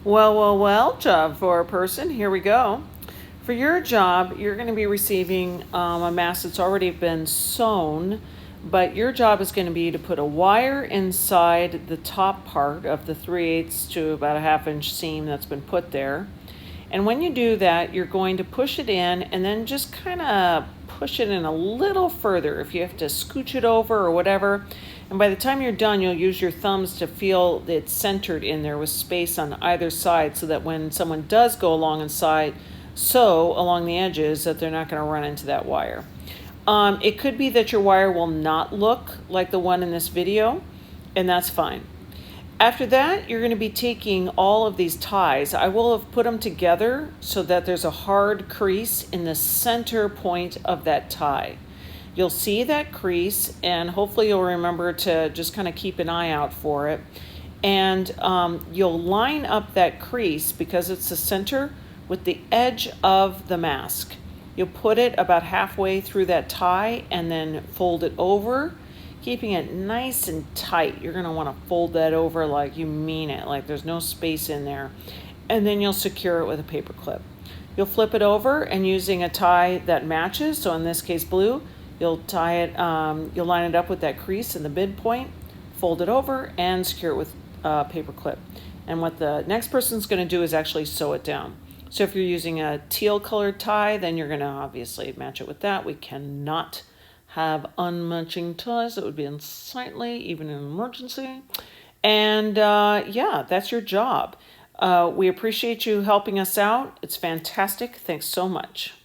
Well, job for a person. Here we go. For your job, you're going to be receiving a mask that's already been sewn, but your job is going to be to put a wire inside the top part of the 3/8 to about a 1/2 inch seam that's been put there. And when you do that, you're going to push it in and then just kind of push it in a little further if you have to scooch it over or whatever. And by the time you're done, you'll use your thumbs to feel that it's centered in there with space on either side so that when someone does go along inside, sew along the edges, that they're not going to run into that wire. It could be that your wire will not look like the one in this video, and that's fine. After that, you're going to be taking all of these ties. I will have put them together so that there's a hard crease in the center point of that tie. You'll see that crease, and hopefully you'll remember to just kind of keep an eye out for it. And you'll line up that crease, because it's the center, with the edge of the mask. You'll put it about halfway through that tie and then fold it over, keeping it nice and tight. You're going to want to fold that over like you mean it, like there's no space in there. And then you'll secure it with a paper clip. You'll flip it over, and using a tie that matches, so in this case blue, you'll tie it, you'll line it up with that crease in the midpoint, fold it over, and secure it with a paper clip. And what the next person's going to do is actually sew it down. So if you're using a teal colored tie, then you're going to obviously match it with that. We cannot have unmatching ties. That would be unsightly, even in an emergency. And yeah, that's your job. We appreciate you helping us out. It's fantastic. Thanks so much.